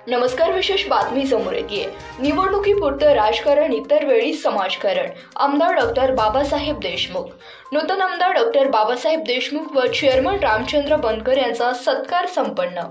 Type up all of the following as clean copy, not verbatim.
नमस्कार. विशेष बातमी समोर येते. निवडणुकीपुरतं राजकारण, इतर वेळी समाजकारण. आमदार डॉक्टर बाबासाहेब देशमुख. नूतन आमदार डॉक्टर बाबासाहेब देशमुख व चेअरमन रामचंद्र बनकर यांचा सत्कार संपन्न.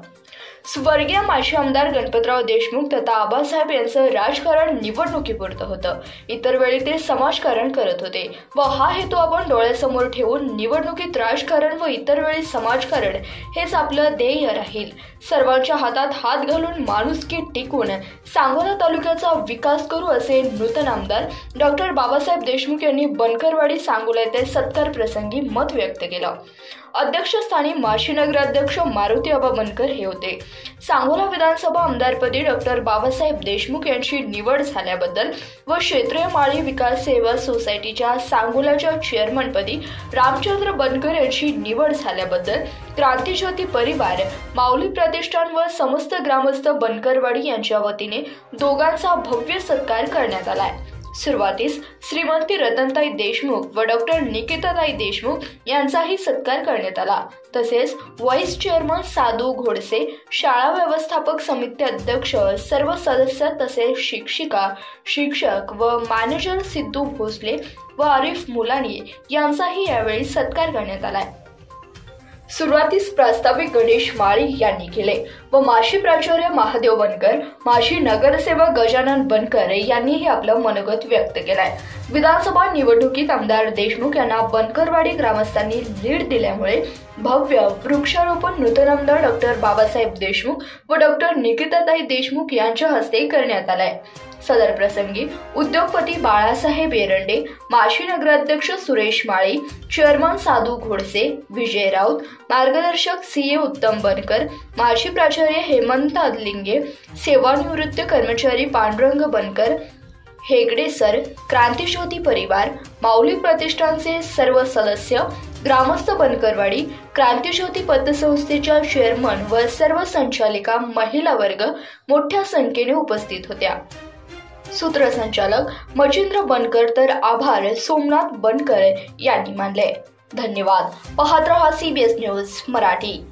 स्वर्गीय माजी आमदार गणपतराव देशमुख तथा आबासाहेब यांचं राजकारण निवडणुकीपुरतं होतं. इतर वेळी ते समाजकारण करत होते व हा हेतू आपण डोळ्यासमोर ठेवून निवडणुकीत राजकारण व इतर वेळी समाजकारण हेच आपलं ध्येय राहील. सर्वांच्या हातात हात घालून माणुसकी टिकून सांगोला तालुक्याचा विकास करू असे नूतन आमदार डॉक्टर बाबासाहेब देशमुख यांनी बनकरवाडी सांगोला येथे सत्कार प्रसंगी मत व्यक्त केलं. अध्यक्षस्थानी माजी नगराध्यक्ष मारुती आबा बनकर हे होते. सांगोला विधानसभा आमदारपदी डॉक्टर बाबासाहेब देशमुख यांची निवड झाल्याबद्दल व क्षेत्रीय माळी विकास सेवा सोसायटीच्या सांगोलाच्या चेअरमनपदी रामचंद्र बनकर यांची निवड झाल्याबद्दल क्रांतिज्योती परिवार, माऊली प्रतिष्ठान व समस्त ग्रामस्थ बनकरवाडी यांच्या वतीने दोघांचा भव्य सत्कार करण्यात आलाय. सुरुवातीस श्रीमती रतनताई देशमुख व डॉक्टर निकिताताई देशमुख यांचाही सत्कार करण्यात आला. तसेच व्हाईस चेअरमन साधू घोडसे, शाळा व्यवस्थापक समिती अध्यक्ष, सर्व सदस्य तसेच शिक्षिका, शिक्षक व मॅनेजर सिद्धू भोसले व आरिफ मुलानी यांचाही यावेळी सत्कार करण्यात आलाय. सुरुवातीस प्रास्ताविक गणेश माळी यांनी केले व माजी प्राचार्य महादेव बनकर, माजी नगरसेवक गजानन बनकर यांनीही आपलं मनोगत व्यक्त केलंय. विधानसभा निवडणुकीत आमदार देशमुख यांना बनकरवाडी ग्रामस्थांनी लीड दिल्यामुळे भव्य वृक्षारोपण नूतन आमदार डॉक्टर बाबासाहेब देशमुख व डॉक्टर निकिताताई देशमुख यांच्या हस्ते करण्यात आलाय. सदर प्रसंगी उद्योगपती बाळासाहेब एरंडे, माजी नगराध्यक्ष सुरेश माळी, चेअरमन साधू घोडसे, विजय राऊत, मार्गदर्शक सीए उत्तम बनकर, माजी प्राचार्य हेमंत अदलिंगे, सेवानिवृत्त कर्मचारी पांडुरंग बनकर, हेगडे सर, क्रांतिज्योती परिवार, माऊली प्रतिष्ठानचे सर्व सदस्य, ग्रामस्थ बनकरवाडी, क्रांतिज्योती पतसंस्थेच्या चेअरमन व सर्व संचालिका, महिला वर्ग मोठ्या संख्येने उपस्थित होत्या. सूत्रसंचालक मचिंद्र बनकर तर आभार सोमनाथ बनकर यांनी मानले. धन्यवाद. पाहत रहा CBS न्यूज मराठी.